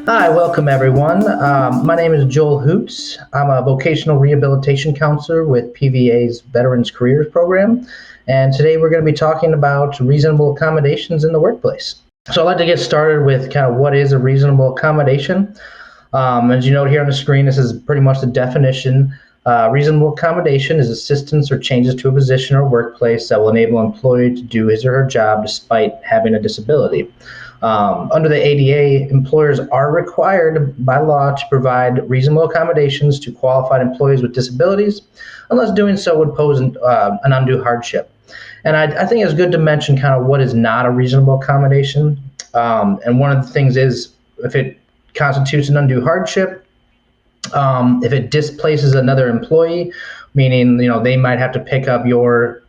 Hi, welcome everyone. My name is Joel Hoots. I'm a vocational rehabilitation counselor with PVA's Veterans Careers Program, and today we're going to be talking about reasonable accommodations in the workplace. So I'd like to get started with kind of what is a reasonable accommodation. As you note here on the screen, this is pretty much the definition. Reasonable accommodation is assistance or changes to a position or workplace that will enable an employee to do his or her job despite having a disability. Under the ADA, employers are required by law to provide reasonable accommodations to qualified employees with disabilities, unless doing so would pose an undue hardship. And I think it's good to mention kind of what is not a reasonable accommodation. And one of the things is if it constitutes an undue hardship, if it displaces another employee, meaning they might have to pick up your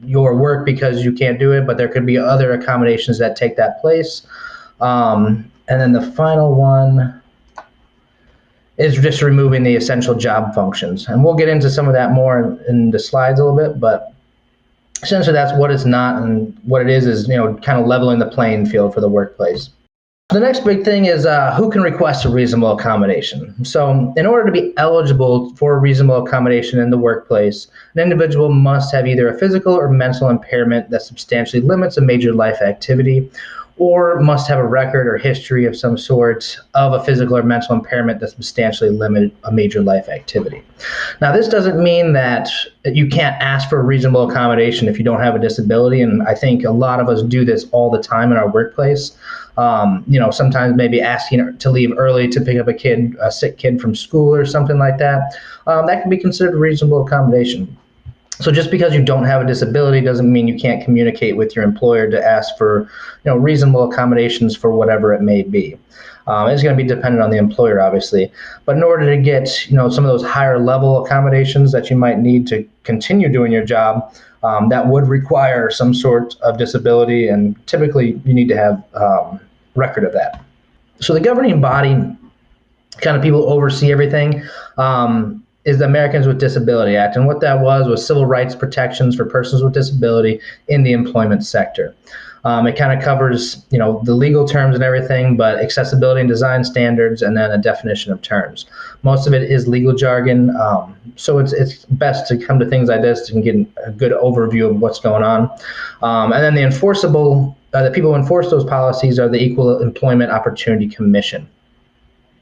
work because you can't do it, but there could be other accommodations that take that place. And then the final one is just removing the essential job functions. And we'll get into some of that more in the slides a little bit, but essentially that's what it's not, and what it is kind of leveling the playing field for the workplace. The next big thing is who can request a reasonable accommodation. So in order to be eligible for a reasonable accommodation in the workplace, an individual must have either a physical or mental impairment that substantially limits a major life activity, or must have a record or history of some sort of a physical or mental impairment that substantially limits a major life activity. Now, this doesn't mean that you can't ask for a reasonable accommodation if you don't have a disability, and I think a lot of us do this all the time in our workplace. Sometimes maybe asking to leave early to pick up a sick kid from school or something like that. That can be considered a reasonable accommodation. So just because you don't have a disability doesn't mean you can't communicate with your employer to ask for, reasonable accommodations for whatever it may be. It's going to be dependent on the employer, obviously. But in order to get, some of those higher level accommodations that you might need to continue doing your job, that would require some sort of disability, and typically you need to have record of that. So the governing body, kind of people who oversee everything, is the Americans with Disability Act. And what that was civil rights protections for persons with disability in the employment sector. It kind of covers, the legal terms and everything, but accessibility and design standards, and then a definition of terms. Most of it is legal jargon, so it's best to come to things like this to get a good overview of what's going on. And then the people who enforce those policies are the Equal Employment Opportunity Commission.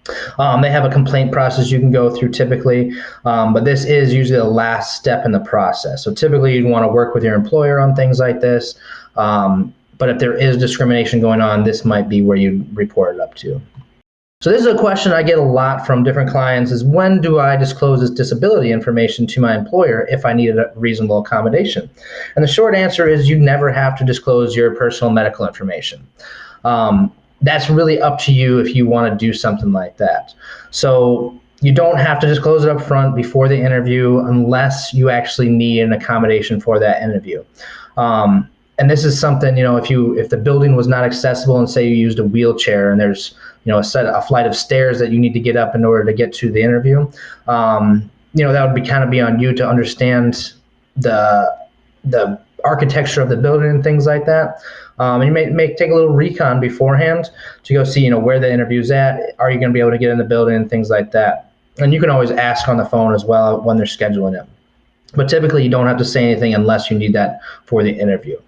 They have a complaint process you can go through typically, but this is usually the last step in the process. So typically you'd want to work with your employer on things like this, but if there is discrimination going on, this might be where you report it up to. So this is a question I get a lot from different clients, is when do I disclose this disability information to my employer if I need a reasonable accommodation? And the short answer is you never have to disclose your personal medical information. That's really up to you if you want to do something like that. So you don't have to disclose it up front before the interview unless you actually need an accommodation for that interview. And this is something, if the building was not accessible and say you used a wheelchair and there's, a flight of stairs that you need to get up in order to get to the interview, that would kind of be on you to understand the architecture of the building and things like that. And you may take a little recon beforehand to go see, where the interview's at. Are you going to be able to get in the building and things like that? And you can always ask on the phone as well when they're scheduling it. But typically you don't have to say anything unless you need that for the interview.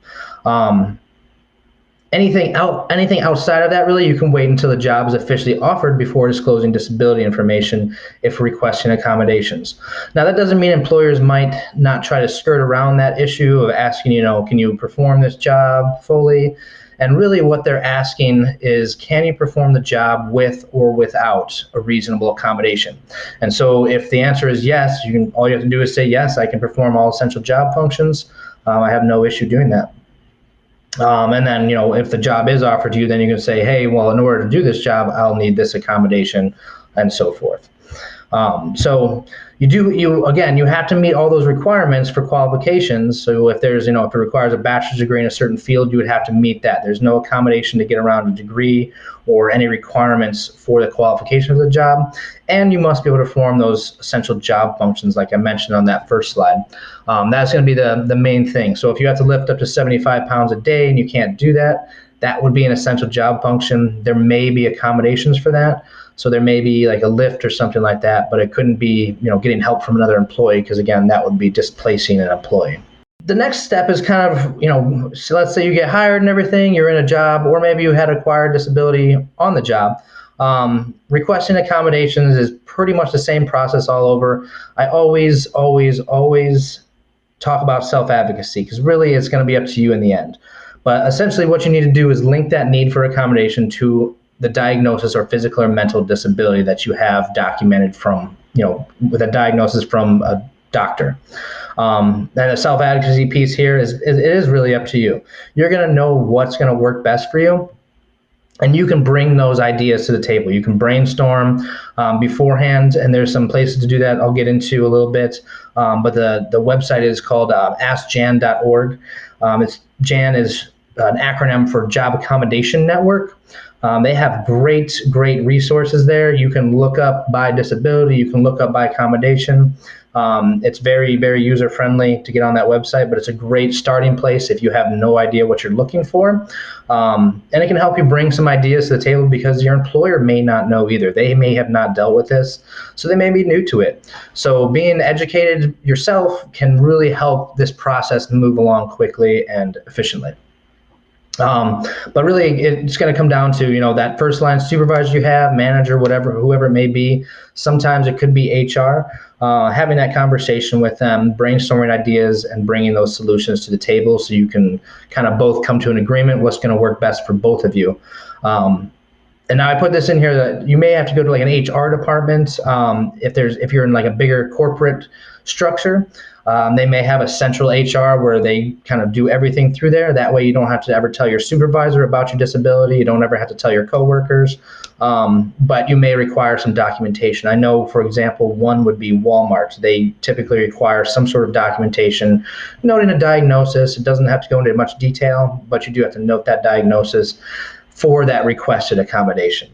Anything outside of that, really, you can wait until the job is officially offered before disclosing disability information if requesting accommodations. Now, that doesn't mean employers might not try to skirt around that issue of asking, can you perform this job fully? And really what they're asking is, can you perform the job with or without a reasonable accommodation? And so if the answer is yes, all you have to do is say, yes, I can perform all essential job functions. I have no issue doing that. And then, if the job is offered to you, then you can say, hey, well, in order to do this job, I'll need this accommodation, and so forth. So you have to meet all those requirements for qualifications. So if there's, if it requires a bachelor's degree in a certain field, you would have to meet that. There's no accommodation to get around a degree or any requirements for the qualification of the job. And you must be able to perform those essential job functions like I mentioned on that first slide. That's going to be the main thing. So if you have to lift up to 75 pounds a day and you can't do that, that would be an essential job function. There may be accommodations for that. So there may be like a lift or something like that, but it couldn't be, getting help from another employee, because again, that would be displacing an employee. The next step is kind of, so let's say you get hired and everything, you're in a job, or maybe you had acquired disability on the job. Requesting accommodations is pretty much the same process all over. I always talk about self-advocacy, because really it's going to be up to you in the end. But essentially what you need to do is link that need for accommodation to the diagnosis or physical or mental disability that you have documented from, with a diagnosis from a doctor. And the self-advocacy piece here it is really up to you. You're going to know what's going to work best for you, and you can bring those ideas to the table. You can brainstorm beforehand, and there's some places to do that I'll get into a little bit. But the website is called askjan.org. Jan is an acronym for Job Accommodation Network. They have great resources there. You can look up by disability. You can look up by accommodation. It's very, very user-friendly to get on that website, but it's a great starting place if you have no idea what you're looking for. And it can help you bring some ideas to the table, because your employer may not know either. They may have not dealt with this, so they may be new to it. So being educated yourself can really help this process move along quickly and efficiently. But really, it's going to come down to, that first line supervisor you have, manager, whoever it may be. Sometimes it could be HR. Having that conversation with them, brainstorming ideas, and bringing those solutions to the table, so you can kind of both come to an agreement what's going to work best for both of you. And now I put this in here that you may have to go to like an HR department if you're in like a bigger corporate structure. They may have a central HR where they kind of do everything through there. That way you don't have to ever tell your supervisor about your disability. You don't ever have to tell your coworkers. But you may require some documentation. I know, for example, one would be Walmart. They typically require some sort of documentation noting a diagnosis. It doesn't have to go into much detail, but you do have to note that diagnosis for that requested accommodation.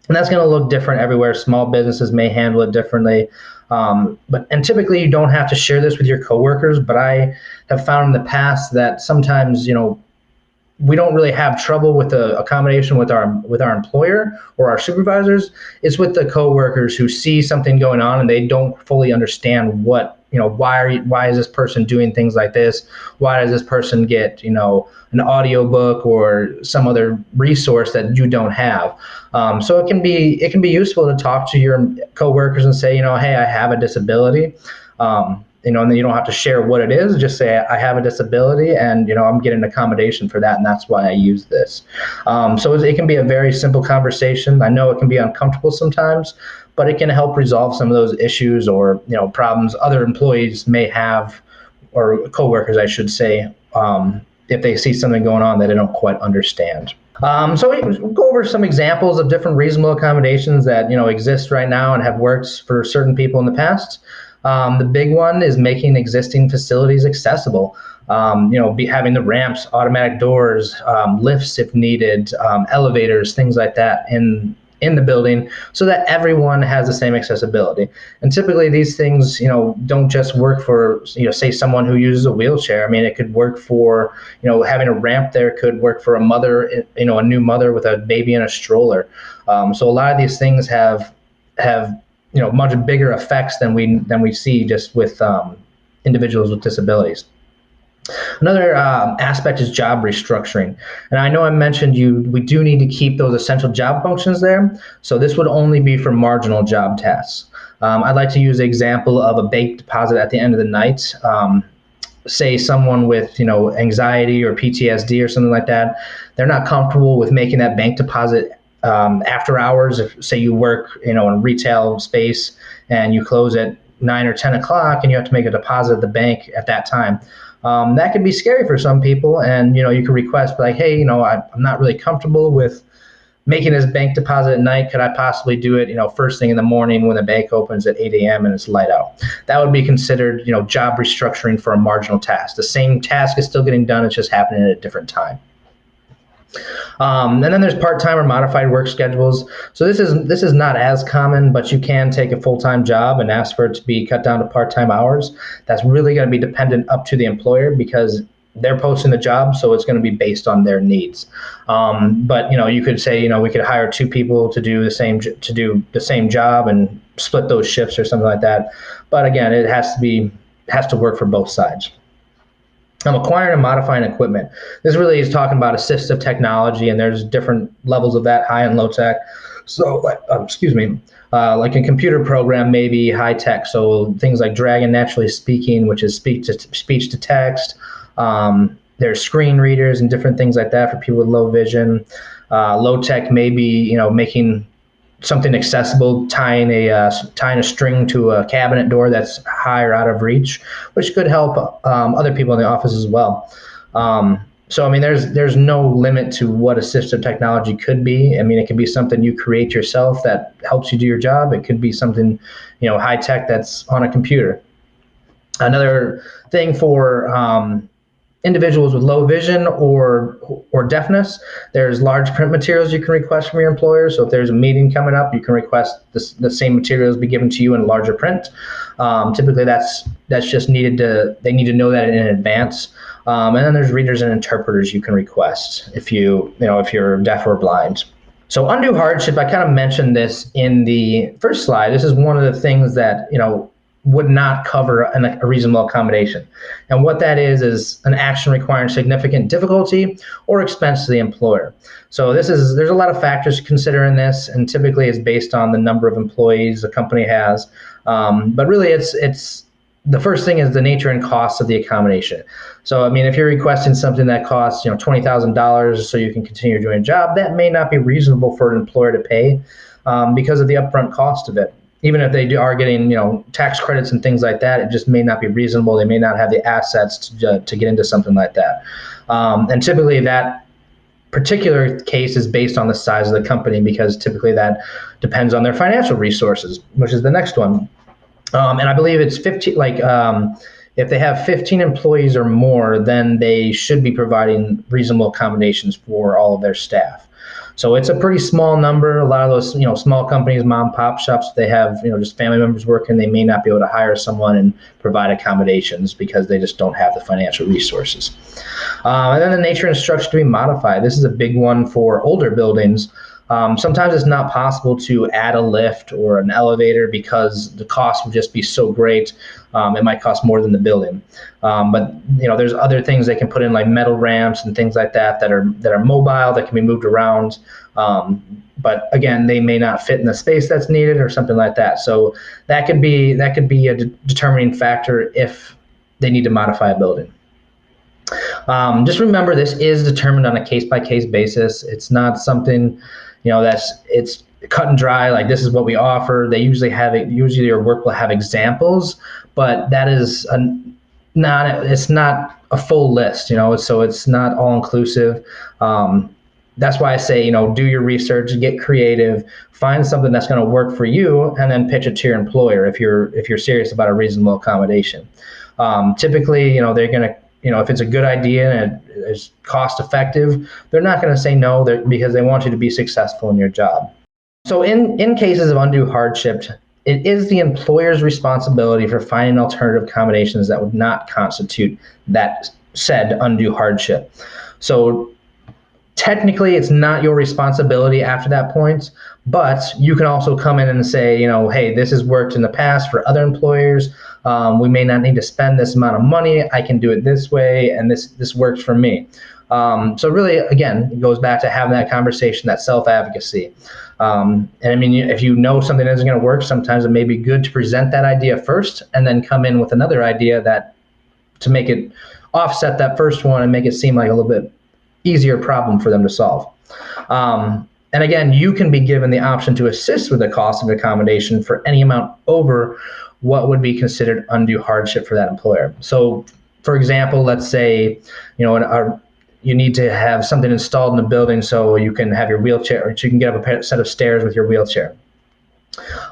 And that's going to look different everywhere. Small businesses may handle it differently. And typically you don't have to share this with your coworkers, but I have found in the past that sometimes, we don't really have trouble with the accommodation with our employer or our supervisors. It's with the coworkers who see something going on and they don't fully understand why is this person doing things like this? Why does this person get, an audiobook or some other resource that you don't have? So it can be useful to talk to your coworkers and say, hey, I have a disability. And then you don't have to share what it is. Just say, I have a disability, and I'm getting an accommodation for that, and that's why I use this. So it can be a very simple conversation. I know it can be uncomfortable sometimes, but it can help resolve some of those issues or problems other employees may have, or coworkers, I should say, if they see something going on that they don't quite understand. So we'll go over some examples of different reasonable accommodations that exist right now and have worked for certain people in the past. The big one is making existing facilities accessible. Having the ramps, automatic doors, lifts if needed, elevators, things like that in the building, so that everyone has the same accessibility. And typically these things, don't just work for, say someone who uses a wheelchair. I mean, it could work for, having a ramp there could work for a mother, a new mother with a baby in a stroller. So a lot of these things have much bigger effects than we see just with individuals with disabilities. Another aspect is job restructuring. And I know I mentioned we do need to keep those essential job functions there. So this would only be for marginal job tasks. I'd like to use the example of a bank deposit at the end of the night. Say someone with anxiety or PTSD or something like that, they're not comfortable with making that bank deposit after hours. If say you work in a retail space and you close at 9 or 10 o'clock and you have to make a deposit at the bank at that time. That can be scary for some people, and you can request like, hey, I'm not really comfortable with making this bank deposit at night. Could I possibly do it, first thing in the morning when the bank opens at 8 a.m. and it's light out? That would be considered, job restructuring for a marginal task. The same task is still getting done; it's just happening at a different time. And then there's part-time or modified work schedules. So this is not as common, but you can take a full-time job and ask for it to be cut down to part-time hours. That's really going to be dependent up to the employer, because they're posting the job, so it's going to be based on their needs. But you could say, we could hire two people to do the same job and split those shifts or something like that. But again, it has to work for both sides. Acquiring and modifying equipment. This really is talking about assistive technology, and there's different levels of that, high and low tech. So, like a computer program may be high tech. So things like Dragon Naturally Speaking, which is speech to text. There's screen readers and different things like that for people with low vision. Low tech may be, making something accessible, tying a string to a cabinet door that's high or out of reach, which could help other people in the office as well. So there's no limit to what assistive technology could be. It could be something you create yourself that helps you do your job. It could be something, high tech that's on a computer. Another thing for individuals with low vision or deafness, there's large print materials you can request from your employer. So if there's a meeting coming up, you can request the same materials be given to you in larger print. Typically that's just they need to know that in advance. And then there's readers and interpreters you can request if you're deaf or blind. So undue hardship, I kind of mentioned this in the first slide. This is one of the things that, would not cover a reasonable accommodation. And what that is an action requiring significant difficulty or expense to the employer. So there's a lot of factors to consider in this, and typically it's based on the number of employees the company has. But really it's the first thing is the nature and cost of the accommodation. So, if you're requesting something that costs, $20,000 so you can continue doing a job, that may not be reasonable for an employer to pay because of the upfront cost of it. Even if they are getting, tax credits and things like that, it just may not be reasonable. They may not have the assets to get into something like that. And typically that particular case is based on the size of the company, because typically that depends on their financial resources, which is the next one. And I believe it's 15, if they have 15 employees or more, then they should be providing reasonable accommodations for all of their staff. So it's a pretty small number. A lot of those, small companies, mom and pop shops, they have, just family members working. They may not be able to hire someone and provide accommodations because they just don't have the financial resources. And then the nature and structure to be modified. This is a big one for older buildings. Sometimes it's not possible to add a lift or an elevator because the cost would just be so great. It might cost more than the building. But there's other things they can put in, like metal ramps and things like that are mobile, that can be moved around. But again, they may not fit in the space that's needed or something like that. So that could be a determining factor if they need to modify a building. Just remember, this is determined on a case-by-case basis. It's not something, it's cut and dry, like this is what we offer. They usually your work will have examples, but that is it's not a full list, so it's not all inclusive. That's why I say, do your research, get creative, find something that's going to work for you, and then pitch it to your employer if you're serious about a reasonable accommodation. Typically, they're going to, if it's a good idea and it's cost effective, they're not going to say no, because they want you to be successful in your job. So in cases of undue hardship, it is the employer's responsibility for finding alternative accommodations that would not constitute that said undue hardship. So technically, it's not your responsibility after that point, but you can also come in and say, hey, this has worked in the past for other employers. We may not need to spend this amount of money. I can do it this way, and this works for me. So really, again, it goes back to having that conversation, that self-advocacy. And if you know something isn't going to work, sometimes it may be good to present that idea first and then come in with another idea to make it offset that first one and make it seem like a little bit easier problem for them to solve. And again, you can be given the option to assist with the cost of accommodation for any amount over what would be considered undue hardship for that employer. So, for example, let's say, you need to have something installed in the building so you can have your wheelchair, or you can get up a set of stairs with your wheelchair.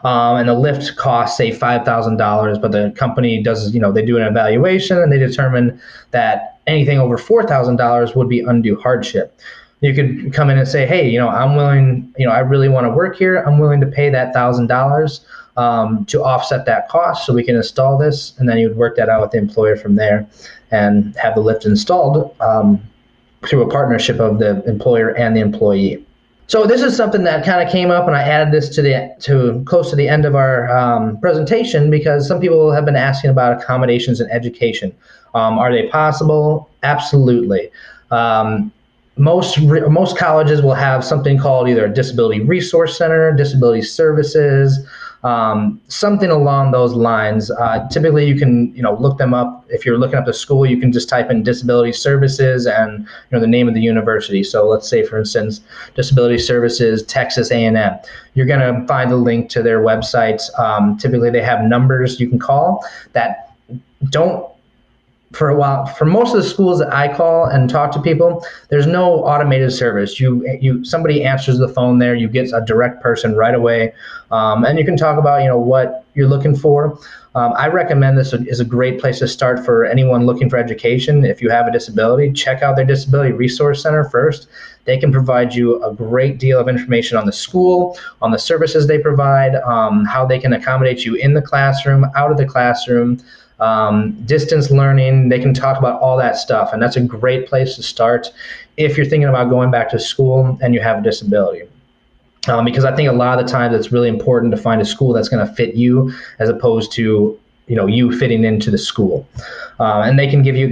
And the lift costs, say, $5,000, but the company does, they do an evaluation and they determine that anything over $4,000 would be undue hardship. You could come in and say, hey, I'm willing, I really want to work here. I'm willing to pay that $1,000. to offset that cost so we can install this, and then you would work that out with the employer from there and have the lift installed through a partnership of the employer and the employee. So this is something that kind of came up, and I added this to close to the end of our presentation because some people have been asking about accommodations in education. Are they possible? Absolutely. Most colleges will have something called either a disability resource center, disability services, something along those lines. Typically, you can look them up. If you're looking up the school, you can just type in disability services and the name of the university. So let's say, for instance, Disability Services Texas A&M. You're going to find a link to their websites. Typically, they have numbers you can call that don't. For a while, for most of the schools that I call and talk to people, there's no automated service. Somebody answers the phone there, you get a direct person right away, and you can talk about what you're looking for. I recommend this is a great place to start for anyone looking for education. If you have a disability, check out their Disability Resource Center first. They can provide you a great deal of information on the school, on the services they provide, how they can accommodate you in the classroom, out of the classroom. Distance learning, they can talk about all that stuff, and that's a great place to start if you're thinking about going back to school and you have a disability. Because I think a lot of the times it's really important to find a school that's going to fit you as opposed to you fitting into the school. And they can give you,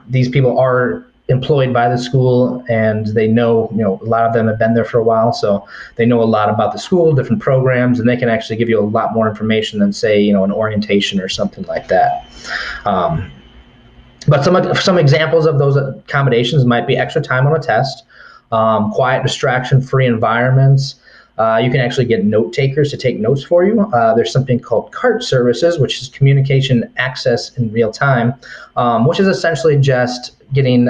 these people are employed by the school, and they know, a lot of them have been there for a while, so they know a lot about the school, different programs, and they can actually give you a lot more information than, say, an orientation or something like that. But some examples of those accommodations might be extra time on a test, quiet, distraction-free environments. You can actually get note takers to take notes for you. There's something called CART services, which is communication access in real time, which is essentially just getting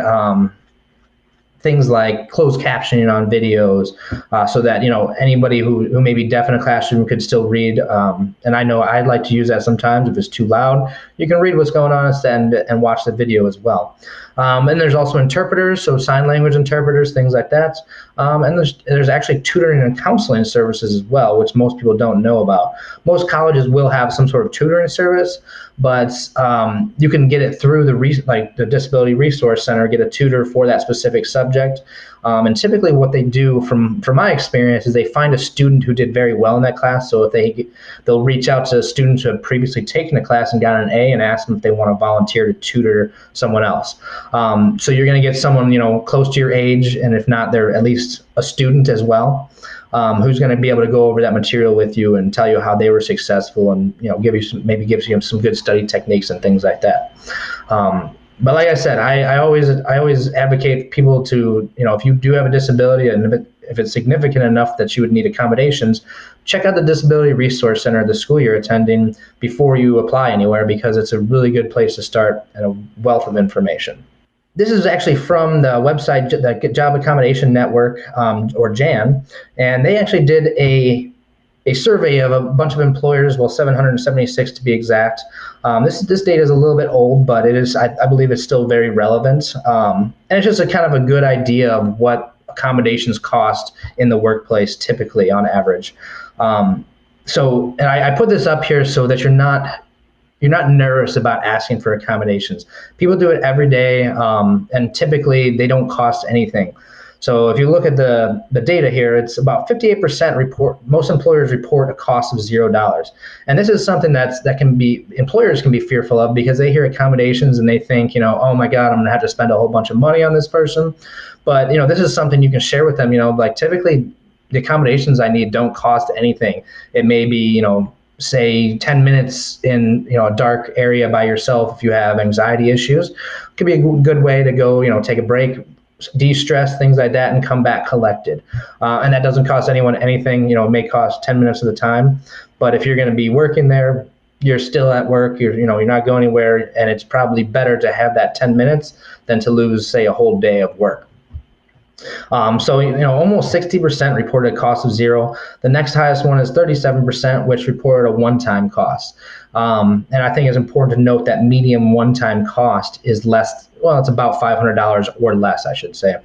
things like closed captioning on videos, so that anybody who may be deaf in a classroom could still read. And I know I'd like to use that sometimes if it's too loud. You can read what's going on and watch the video as well. And there's also interpreters, so sign language interpreters, things like that. And there's actually tutoring and counseling services as well, which most people don't know about. Most colleges will have some sort of tutoring service, but you can get it through the Disability Resource Center, get a tutor for that specific subject. And typically what they do, from my experience, is they find a student who did very well in that class. So if they'll reach out to students who have previously taken a class and got an A and ask them if they want to volunteer to tutor someone else. So you're going to get someone close to your age, and if not, they're at least a student as well, who's going to be able to go over that material with you and tell you how they were successful, and gives you some good study techniques and things like that. But like I said, I always advocate people to, if you do have a disability and if it's significant enough that you would need accommodations, check out the Disability Resource Center of the school you're attending before you apply anywhere, because it's a really good place to start and a wealth of information. This is actually from the website, the Job Accommodation Network, or JAN, and they actually did a survey of a bunch of employers, 776 to be exact. This data is a little bit old, but it is, I believe it's still very relevant. And it's just a kind of a good idea of what accommodations cost in the workplace typically on average. And I put this up here so that you're not nervous about asking for accommodations. People do it every day, and typically they don't cost anything. So if you look at the data here, it's about 58% most employers report a cost of $0. And this is something that employers can be fearful of, because they hear accommodations and they think, oh my God, I'm gonna have to spend a whole bunch of money on this person. But this is something you can share with them. Like, typically the accommodations I need don't cost anything. It may be, say 10 minutes in a dark area by yourself if you have anxiety issues. It could be a good way to go, take a break, de-stress, things like that, and come back collected. And that doesn't cost anyone anything. It may cost 10 minutes of the time, but if you're going to be working there, you're still at work, you're not going anywhere, and it's probably better to have that 10 minutes than to lose, say, a whole day of work. So almost 60% reported a cost of $0. The next highest one is 37%, which reported a one-time cost. And I think it's important to note that median one-time cost is less. Well, it's about $500 or less, I should say.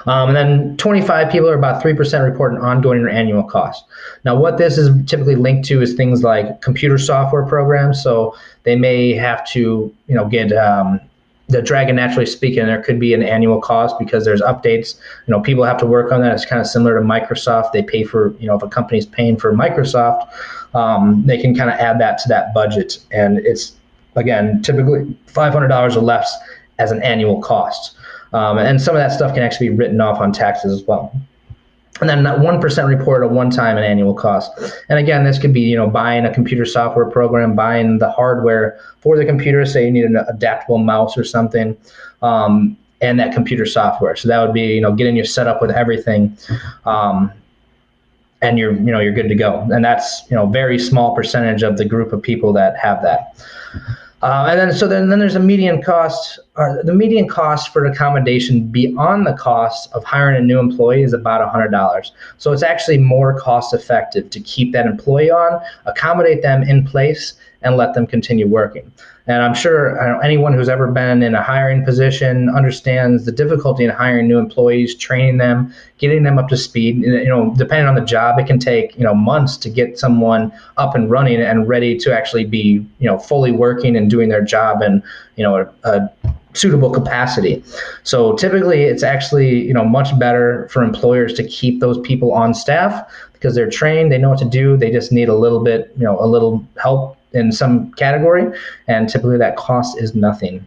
And then 25 people, or about 3%, report an ongoing or annual cost. Now, what this is typically linked to is things like computer software programs. So they may have to, get the Dragon Naturally Speaking, there could be an annual cost because there's updates. People have to work on that. It's kind of similar to Microsoft. They pay for, if a company's paying for Microsoft, they can kind of add that to that budget. And it's, again, typically $500 or less as an annual cost. And some of that stuff can actually be written off on taxes as well. And then 1% report a one-time and annual cost. And again, this could be, buying a computer software program, buying the hardware for the computer. Say you need an adaptable mouse or something, and that computer software. So that would be, getting you set up with everything, and you're good to go. And that's, very small percentage of the group of people that have that. And then there's a median cost. The median cost for accommodation beyond the cost of hiring a new employee is about $100. So it's actually more cost effective to keep that employee on, accommodate them in place, and let them continue working. And I'm sure anyone who's ever been in a hiring position understands the difficulty in hiring new employees, training them, getting them up to speed. Depending on the job, it can take months to get someone up and running and ready to actually be fully working and doing their job in a suitable capacity. So typically, it's actually much better for employers to keep those people on staff because they're trained, they know what to do. They just need a little bit, a little help in some category, and typically that cost is nothing.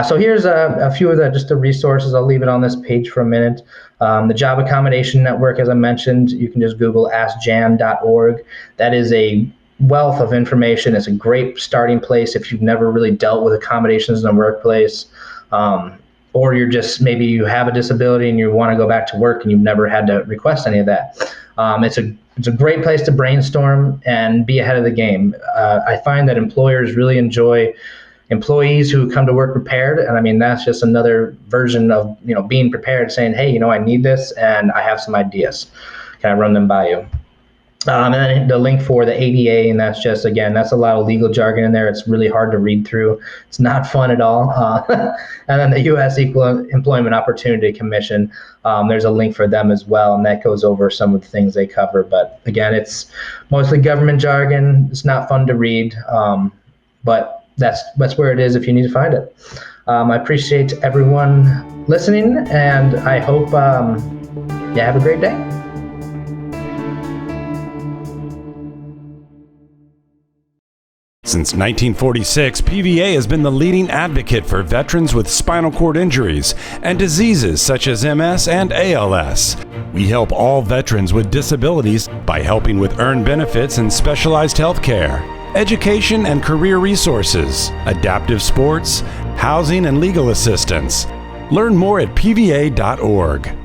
So here's a few of the resources. I'll leave it on this page for a minute. The Job Accommodation Network, as I mentioned, you can just Google askjan.org. That is a wealth of information. It's a great starting place if you've never really dealt with accommodations in the workplace, or maybe you have a disability and you want to go back to work and you've never had to request any of that. It's a great place to brainstorm and be ahead of the game. I find that employers really enjoy employees who come to work prepared. And I mean, that's just another version of, being prepared, saying, hey, I need this and I have some ideas. Can I run them by you? And then the link for the ADA, and that's just, again, that's a lot of legal jargon in there. It's really hard to read through. It's not fun at all. And then the U.S. Equal Employment Opportunity Commission, there's a link for them as well, and that goes over some of the things they cover. But again, it's mostly government jargon. It's not fun to read, but that's where it is if you need to find it. I appreciate everyone listening, and I hope you have a great day. Since 1946, PVA has been the leading advocate for veterans with spinal cord injuries and diseases such as MS and ALS. We help all veterans with disabilities by helping with earned benefits and specialized health care, education and career resources, adaptive sports, housing and legal assistance. Learn more at pva.org.